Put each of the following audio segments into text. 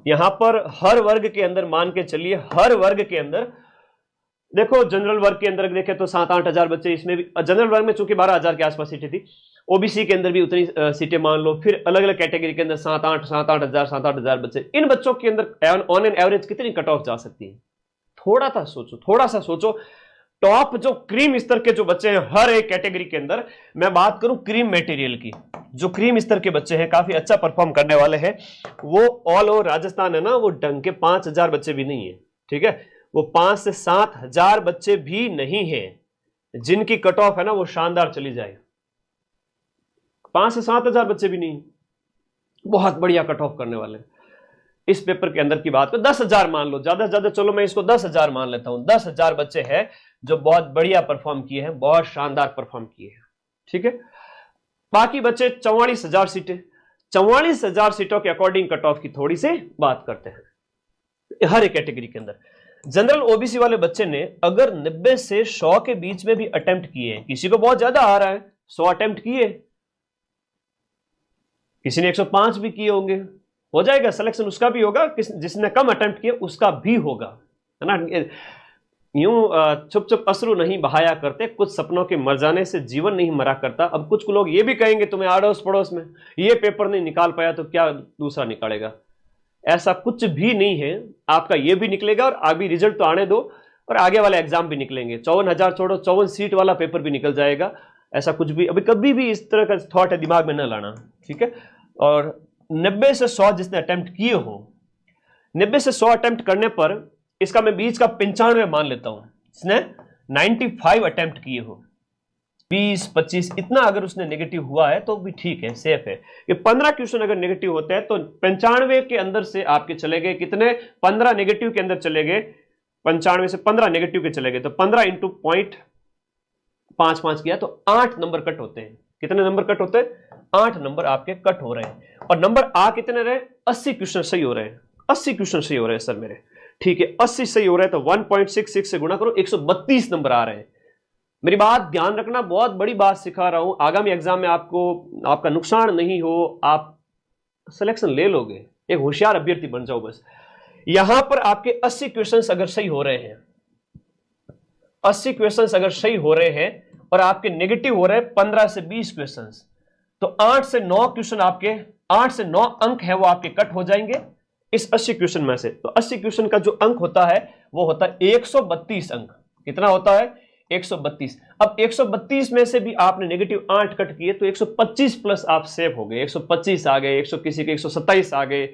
यहां पर हर वर्ग के अंदर मान के चलिए, हर वर्ग के अंदर देखो, जनरल वर्ग के अंदर देखें तो 7-8 हजार बच्चे, इसमें भी जनरल वर्ग में चूंकि 12,000 के आसपास सीटें थी, ओबीसी के अंदर भी उतनी सीटें मान लो, फिर अलग अलग कैटेगरी के अंदर 7-8 हजार बच्चे। इन बच्चों के अंदर ऑन एन एवरेज कितनी कट ऑफ जा सकती है? थोड़ा सा सोचो। टॉप जो क्रीम स्तर के जो बच्चे हैं हर एक कैटेगरी के अंदर, मैं बात करूं क्रीम मटेरियल की, जो क्रीम स्तर के बच्चे हैं, काफी अच्छा परफॉर्म करने वाले हैं, वो ऑल ओवर राजस्थान है ना, वो ढंग के 5,000 बच्चे भी नहीं है, ठीक है, वो 5 से 7 हजार बच्चे भी नहीं है जिनकी कट ऑफ है ना वो शानदार चली जाए। 5 से 7 हजार बच्चे भी नहीं, बहुत बढ़िया कट ऑफ करने वाले। इस पेपर के अंदर की बात करो, 10,000 मान लो, ज्यादा से ज्यादा, चलो मैं इसको 10,000 मान लेता हूं, 10,000 बच्चे हैं जो बहुत बढ़िया परफॉर्म किए हैं, बहुत शानदार परफॉर्म किए हैं, ठीक है। बाकी बच्चे 44,000 सीटें, 44,000 सीटों के अकॉर्डिंग कट ऑफ की थोड़ी सी बात करते हैं हर एक कैटेगरी के अंदर। जनरल ओबीसी वाले बच्चे ने अगर 90 से 100 के बीच में भी अटेम्प्ट किए, किसी को बहुत ज्यादा आ रहा है, 100 अटेम्प्ट किए, किसी ने 105 भी किए होंगे, हो जाएगा सिलेक्शन, उसका भी होगा, जिसने कम अटेम्प्ट किए उसका भी होगा, है ना। यूं चुप चुप अश्रु नहीं बहाया करते, कुछ सपनों के मर जाने से जीवन नहीं मरा करता। अब कुछ लोग ये भी कहेंगे तुम्हें आड़ोस पड़ोस में ये पेपर नहीं निकाल पाया तो क्या दूसरा निकालेगा, ऐसा कुछ भी नहीं है, आपका ये भी निकलेगा और अभी रिजल्ट तो आने दो और आगे वाले एग्जाम भी निकलेंगे। 54,000 छोड़ो, 54 सीट वाला पेपर भी निकल जाएगा, ऐसा कुछ भी अभी कभी भी इस तरह का थॉट है दिमाग में न लाना, ठीक है। और 90 से 100 जिसने अटेम्प्ट किए हो, 90 से 100 अटेम्प्ट करने पर इसका मैं बीच का 95 मान लेता हूं, इसने 95 अटेम्प्ट किए हो, 20-25 इतना अगर उसने नेगेटिव हुआ है तो भी ठीक है, सेफ है। ये 15 क्वेश्चन अगर नेगेटिव होते हैं तो 95 के अंदर से आपके चले गए कितने, 15 नेगेटिव के अंदर चले गए, 95 से 15 नेगेटिव के चले गए तो 15 इंटू 0.55 किया तो 8 नंबर कट होते हैं। कितने नंबर कट होते हैं? 8 नंबर आपके कट हो रहे हैं। और नंबर आ कितने रहे? 80 क्वेश्चन सही हो रहे हैं, 80 क्वेश्चन सही हो रहे हैं सर मेरे, ठीक है, 80 सही हो रहे हैं तो 1.66 से गुणा करो, 132 नंबर आ रहे हैं। मेरी बात ध्यान रखना, बहुत बड़ी बात सिखा रहा हूं, आगामी एग्जाम में आपको आपका नुकसान नहीं हो, आप सिलेक्शन ले लोगे, एक होशियार अभ्यर्थी बन जाओ बस। यहां पर आपके 80 क्वेश्चंस अगर सही हो रहे हैं, 80 क्वेश्चंस अगर सही हो रहे हैं और आपके नेगेटिव हो रहे हैं 15 से 20 क्वेश्चंस, तो 8 से 9 क्वेश्चन आपके, 8 से 9 अंक है वो आपके कट हो जाएंगे इस 80 क्वेश्चन में से। तो 80 क्वेश्चन का जो अंक होता है वो होता है 132 अंक। कितना होता है? 132। अब 132 में से भी आपने नेगेटिव 8 कट किए तो 125 प्लस आप सेव हो गए, 125 आ गए, 100 किसी के 127 आ गए।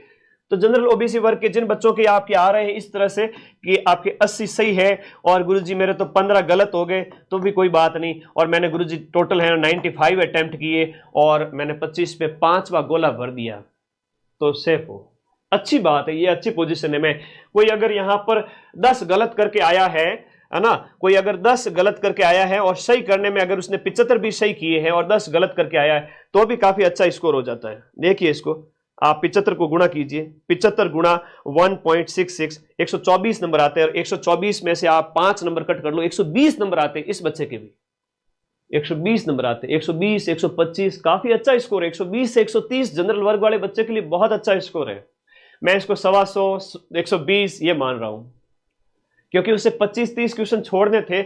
तो जनरल ओबीसी वर्ग के जिन बच्चों के आपके आ रहे हैं इस तरह से कि आपके 80 सही है और गुरुजी मेरे तो 15 गलत हो गए, तो भी कोई बात नहीं, और मैंने गुरुजी टोटल है 95 अटेम्प्ट किए और मैंने 25 पे 5वां गोला भर दिया, तो सेफ हो। अच्छी बात है, ये अच्छी पोजीशन है। मैं कोई अगर यहां पर 10 गलत करके आया है ना, कोई अगर 10 गलत करके आया है और सही करने में अगर उसने 75 भी सही किए हैं और 10 गलत करके आया है तो भी काफी अच्छा स्कोर हो जाता है। देखिए इसको आप 75 को गुणा कीजिए, 75 गुणा 1.66, 124 नंबर आते हैं और 124 में से आप 5 नंबर कट कर लो, 120 नंबर आते हैं इस बच्चे के भी, 120 नंबर आते हैं, 120, 125 काफी अच्छा स्कोर है। 120 से 130 जनरल वर्ग वाले बच्चे के लिए बहुत अच्छा स्कोर है। मैं इसको 125, 120 ये मान रहा हूं क्योंकि उसे 25-30 क्वेश्चन छोड़ने थे,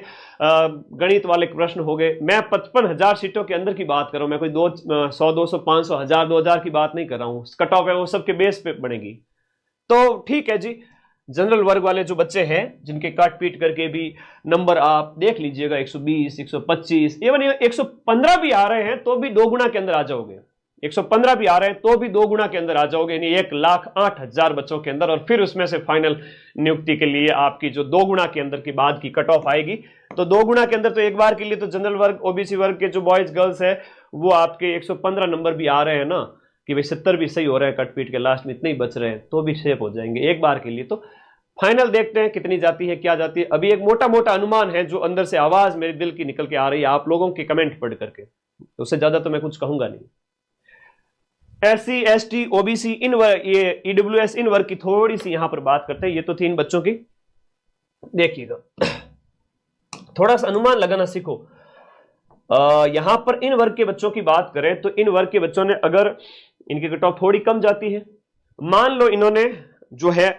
गणित वाले प्रश्न हो गए। मैं 55,000 सीटों के अंदर की बात कर रहा हूं, मैं कोई 100, 200, 500, 1000, 2000 की बात नहीं कर रहा हूं। कट ऑफ है वो सबके बेस पे बनेगी, तो ठीक है जी। जनरल वर्ग वाले जो बच्चे हैं जिनके काट पीट करके भी नंबर आप देख लीजिएगा 120, 125, इवन 115 भी आ रहे हैं तो भी 2 गुना के अंदर आ जाओगे, 115 भी आ रहे हैं तो भी 2 गुना के अंदर आ जाओगे, यानी 1,08,000 बच्चों के अंदर। और फिर उसमें से फाइनल नियुक्ति के लिए आपकी जो 2 गुना के अंदर की बाद की कट ऑफ आएगी, तो 2 गुना के अंदर तो एक बार के लिए तो जनरल वर्ग ओबीसी वर्ग के जो बॉयज गर्ल्स है वो आपके 115 नंबर भी आ रहे हैं ना, कि भाई 70 भी सही हो रहे हैं, कट पीट के लास्ट में इतने ही बच रहे हैं, तो भी सेफ हो जाएंगे एक बार के लिए। तो फाइनल देखते हैं कितनी जाती है, क्या जाती है। अभी एक मोटा मोटा अनुमान है जो अंदर से आवाज मेरे दिल की निकल के आ रही है आप लोगों के कमेंट पढ़ करके, तो उससे ज्यादा तो मैं कुछ कहूंगा नहीं। SC, ST, OBC इन वर्ग, ये EWS इन वर्ग की थोड़ी सी यहां पर बात करते हैं। ये तो थी इन बच्चों की, देखिएगा थोड़ा सा अनुमान लगाना सीखो। यहां पर इन वर्ग के बच्चों की बात करें तो इन वर्ग के बच्चों ने अगर इनकी कट ऑफ थोड़ी कम जाती है, मान लो इन्होंने जो है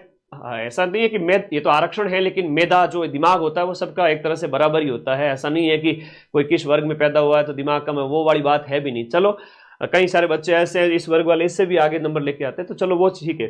ऐसा नहीं है कि ये तो आरक्षण है, लेकिन मेधा जो दिमाग होता है वो सबका एक तरह से बराबर ही होता है। ऐसा नहीं है कि कोई किस वर्ग में पैदा हुआ है तो दिमाग कम है, वो वाली बात है भी नहीं। चलो कई सारे बच्चे ऐसे हैं इस वर्ग वाले इससे भी आगे नंबर लेके आते हैं, तो चलो वो ठीक है।